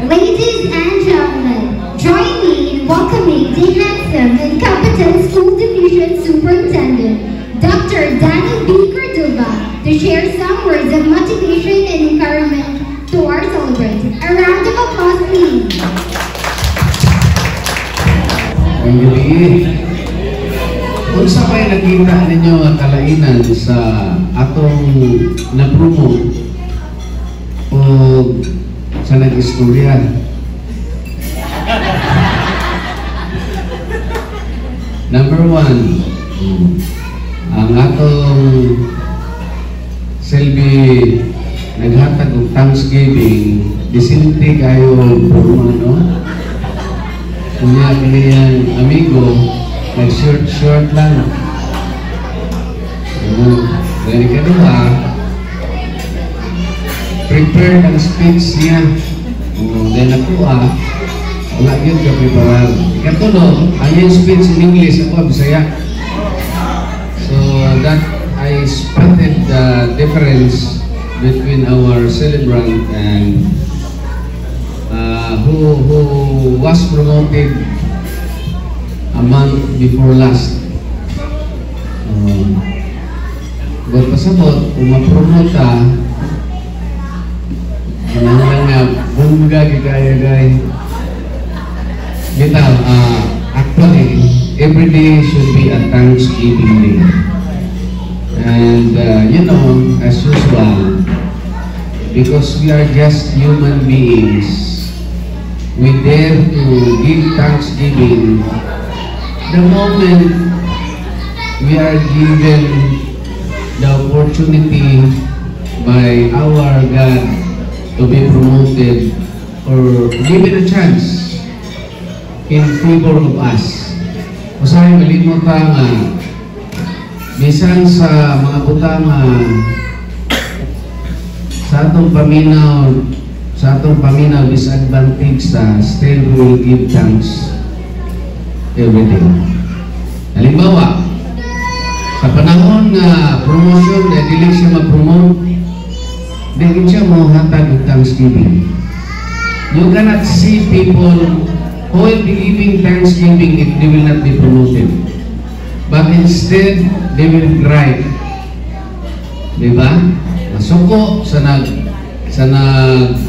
Ladies and gentlemen, join me in welcoming the handsome and competent School Division Superintendent, Dr. Danny B. Cordova, to share some words of motivation and encouragement to our celebrants. A round of applause, please. Ang gabi, kung sa may nakita ninyo ang kalainan sa atong na-promote o sa nag-istorya. Number one, ang atong Selby naghatag ng Thanksgiving, disinti kayo no? Kunya kanyang amigo, nag-short lang. Dari kedua, prepare ang speech niya. Then ako wala yun ka-preparar. Ikatulog, ang yung speech in English, ako Bisaya. So that I spotted the difference between our celebrant and who was promoted a month before last. Buat pasabot, kung ma-promote ka, kailangan nga, bunga kaya guys. Bitaw, actually, every day should be a Thanksgiving day. And you know, as usual, because we are just human beings, we dare to give Thanksgiving the moment we are given the opportunity by our God to be promoted or given a chance in favor of us. Usahay malimot nga bisan sa mga butanga sa atong paminaw disadvantage still we will give thanks everything. Halimbawa, sa panahon nga promotion na dili siya mag-promote, dili siya mo hatag ng Thanksgiving. You cannot see people who will be giving Thanksgiving if they will not be promoted. But instead, they will cry. Diba? Masuko sa nag-appoint.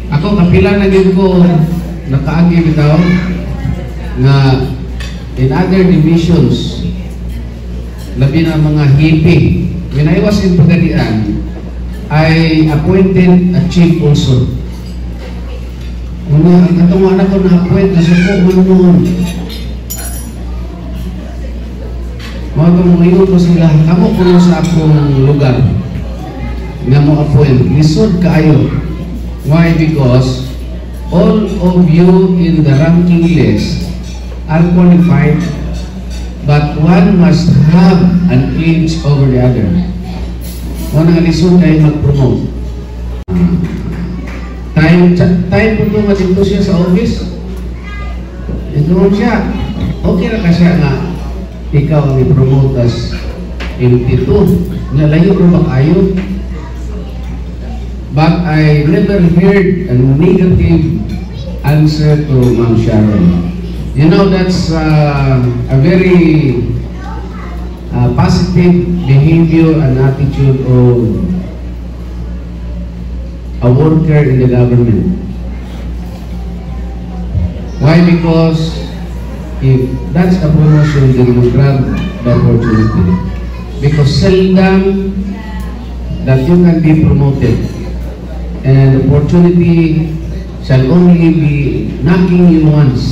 Ako kapila na din ko nakaagi bitaw nga in other divisions labi na mga hippie. When I was in Pagadian, I appointed a chief also. Ang katong anak ko na-appoint na suko man. Mga kumuhingon ko sila, kamo puno sa akong lugar nga mo appoint. Lisod kaayo. Why? Because all of you in the ranking list are qualified, but one must have an edge over the other. Kung nga lisod kayo mag-promote. Time po ito dito siya sa office. Ito siya. Okay na ka siya nga ikaw ang i-promote as MT2. Nalayo rin ba kayo? But I never heard a negative answer to Ma'am Sharon. You know, that's a very positive behavior and attitude of a worker in the government. Why? Because if that's a promotion, they will grab the opportunity. Because seldom that you can be promoted, and opportunity shall only be knocking you once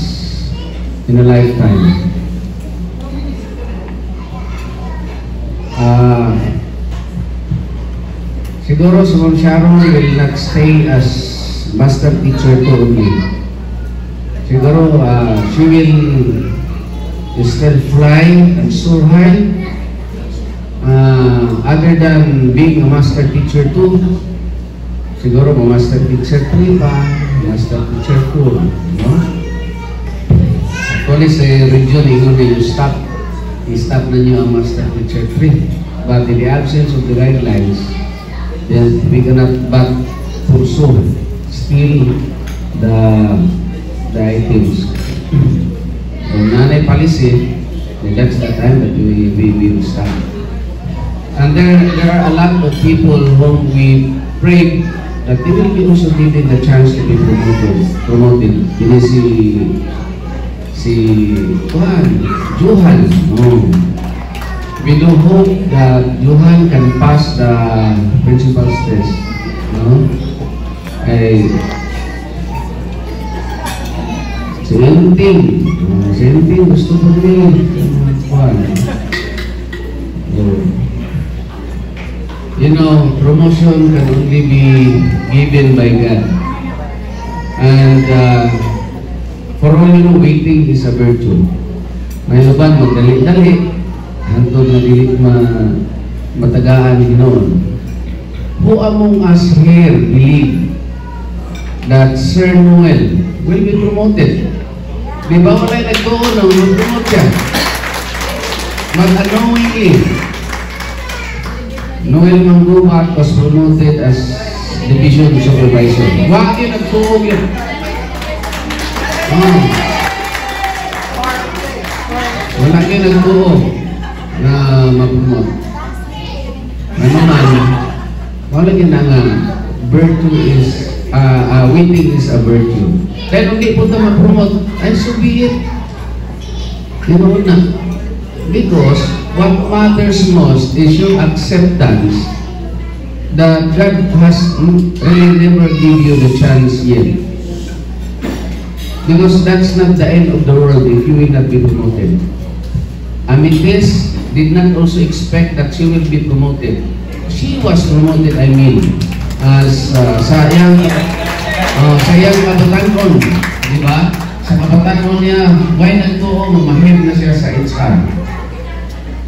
in a lifetime. Siguro si Ma'am Sharon will not stay as master teacher to only. Siguro she will still fly and soar high. Other than being a master teacher too, siguro ma-master teacher 3 pa, master teacher 2, no? Actually sa region, ingon na yung staff i-stop na niyo ang Master Teacher 3. But in the absence of the guidelines, then we cannot but pursue still the items. So, nanay policy, then that's the time that we will start. And there are a lot of people whom we pray that they will be also given the chance to be promoted. Ini si Johan. We do hope that Johan can pass the principal's test. Senting gusto ko din. You know, promotion can only be given by God. And for all you know, waiting is a virtue. May laban, magdali-dali. Hantod na dilit matagaan ni Ginoon. Who among us here believe that Sir Noel will be promoted? Di ba wala'y nagtuon na mag-promote siya? Mag-unknowingly. Noel Manggubat was promoted as Division Supervisor. Wag yun, nagtuog yun. Wala yun nagtuog na mag-promote. Ano man, wala yun na nga, virtue is, waiting is a virtue. Dahil hindi po ito mag-promote, ay so be it. You know na. Because what matters most is your acceptance that God has really never give you the chance yet. Because that's not the end of the world if you will not be promoted. Amethyst did not also expect that she will be promoted. She was promoted, I mean, as sayang kabatanon, di ba? Sa kabatanon niya, why nagtuo, mamahim na siya sa HR.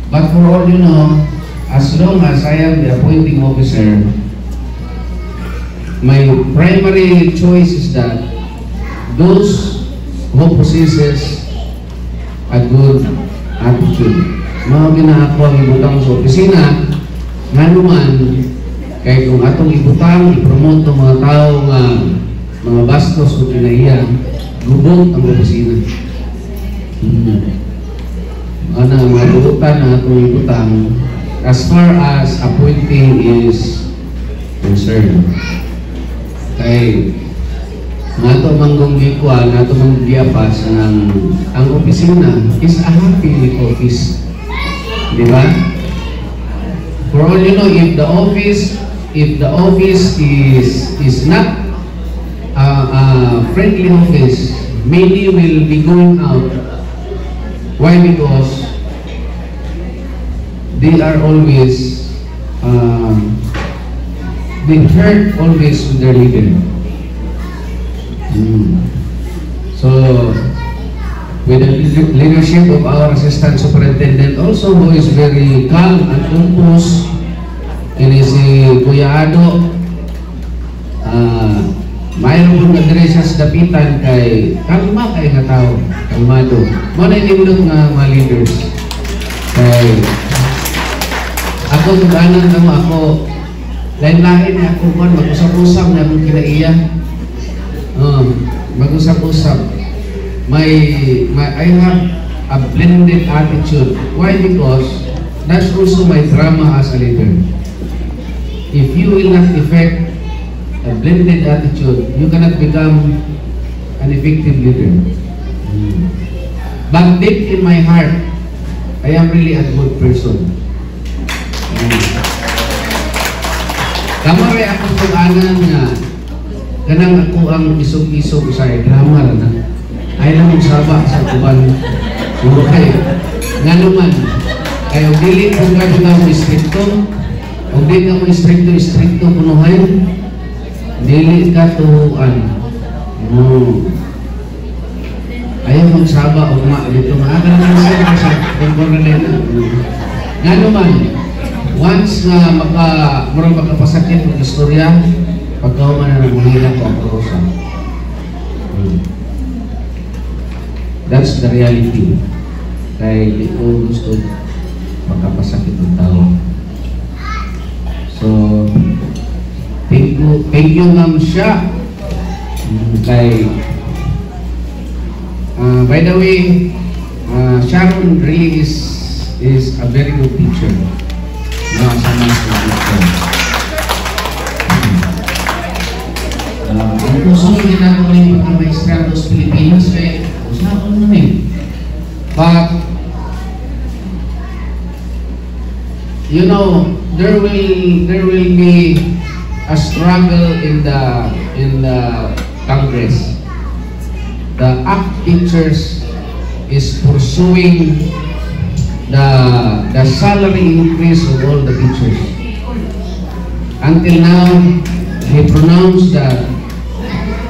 But for all you know, as long as I am the appointing officer, my primary choice is that those who possesses a good attitude. Mga ginako ang ibutang sa opisina, nga naman, kaya kung atong ibutang, ipromote ng mga tao nga mga bastos o kinaiya, gubot ang opisina. Ano, mga buutan na atong ibutang as far as appointing is concerned. Kaya nga ito manggong gikuan, nga ito manggong giapas ang opisina is a happy office. Di ba? For all you know, if the office is not a friendly office, many will be going out. Why? Because they are always they hurt always with their leader. So with the leadership of our assistant superintendent also, who is very calm and composed, and si Kuya Ado, mayroon pong nagdresya sa dapitan kay kalma kay nga tao, kalmado. Muna inimlong nga mga leaders. Kay ako, tuganan na mo ako, lain-lain na ako man, mag-usap-usap na akong kinaiya. Mag-usap-usap. I have a blended attitude. Why? Because that's also my drama as a leader. If you will not effect a blended attitude, you cannot become an effective leader. But deep in my heart, I am really a good person. Kamari akong tuganan nga kanang ako ang isog-isog sa drama na ay lang magsaba sa kuban. Puro kayo. Nga naman, kayo dili kung gano'n na mo istrikto, o di ka mo istrikto punuhay, dili ka tuhuan. Ayaw magsaba o dito maaga naman sa komponent. Nga naman, once na murang magkapasakit ng istorya, pagkauman na naguhila ko ang prosa. That's the reality. Kaya hindi ko gusto pagkapasakit ng tao. So, thank you Ma'am Sha. By the way, Sharon really is a very good teacher. No, as a master teacher. Ang puso yung ginagawa yung pagkamaestra sa Pilipinas, usapan namin. But, you know, there will be a struggle in the Congress. The ACT teachers is pursuing the salary increase of all the teachers. Until now, they pronounced that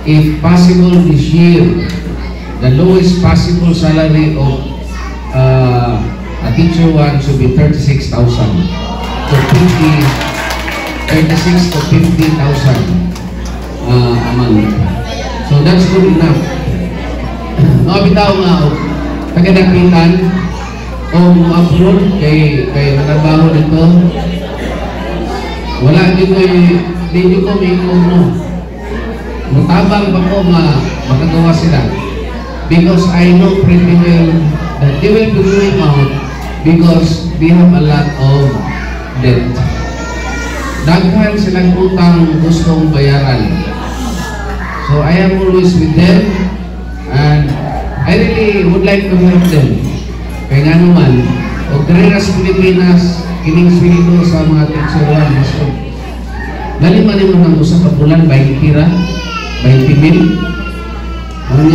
if possible this year, the lowest possible salary of a teacher one should be 36,000 to 36 to 50,000 a month. So that's good enough. Bitaw nga tagadakitan o upload kay nagtrabaho dito. Wala di ko may kuno. Mutabang ba ko makagawa sila? Because I know pretty well that they will be going out because they have a lot of debt. Daghan silang utang gustong bayaran. So I am always with them and I really would like to help them. Kaya nga naman, o karera sa Pilipinas, kining sweldo sa mga teacher-1, so, dali-mali mo ng usa ka bulan, 20 kira, 20 mil. Ang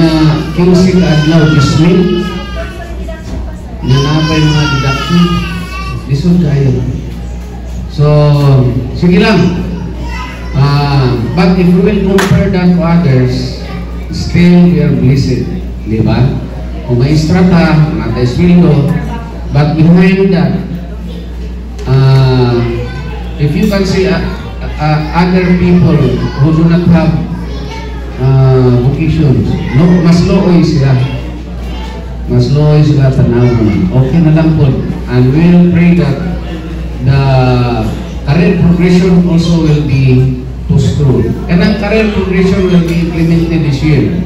kinsing adlaw, 10 mil. Nanapay mga deduction. Lisod kayo. So, sige lang. But if we will compare that to others, still we are blessed. Diba? Kung may strata, natay sweldo, but behind that, if you can see other people who do not have vocations, no, mas looy sila. Mas looy sila tanaw naman. Okay na lang po. And we will pray that the career progression also will be pushed through. And ang career progression will be implemented this year.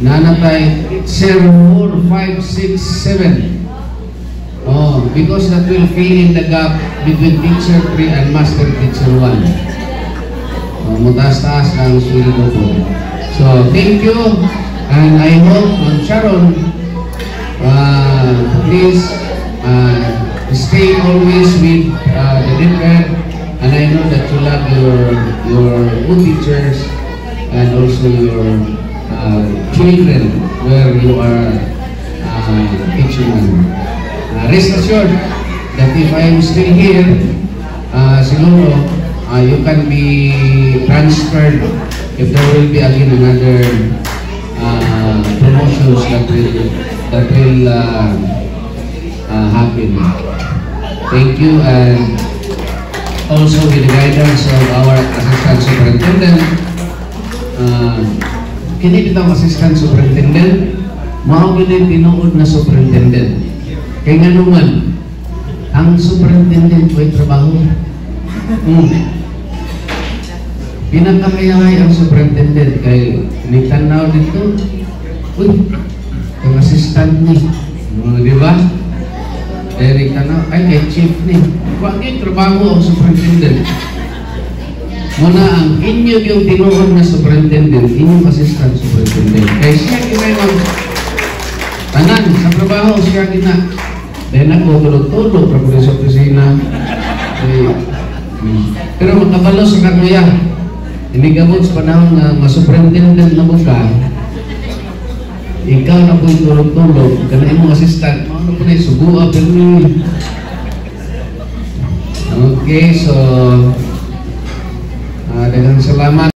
Nanatay 0, 4, 5, 6, 7. Oh, because that will fill in the gap between teacher 3 and master teacher 1. Mutaas-taas ang sweldo po. So, thank you. And I hope, Sharon, please stay always with the DepEd. And I know that you love your good teachers and also your children where you are teaching them. Rest assured that if I am still here, siguro you can be transferred if there will be again another promotions that will happen. Thank you, and also with the guidance of our Assistant Superintendent. Kini bitaw Assistant Superintendent, mao gini tinuod na Superintendent. Kaya nga naman, ang Superintendent may trabaho. Pinakakayangay ang Superintendent kay nitanaw dito. Uy, ang assistant ni. Di ba? Kaya nitanaw, ay kay chief ni. Bakit trabaho ang Superintendent? Muna ang inyo yung tinuod na Superintendent, inyong Assistant Superintendent. Kaya siya kinayang tanan sa trabaho, siya kina. Dahil ako tulog-tulog para sa opisina. Pero makabalo sa kakuya, hindi gamot sa panahon na masuperintendent na mo ka, ikaw na po'y tulog-tulog, kana imong assistant, ano po na subuha, pero okay, so daghang salamat.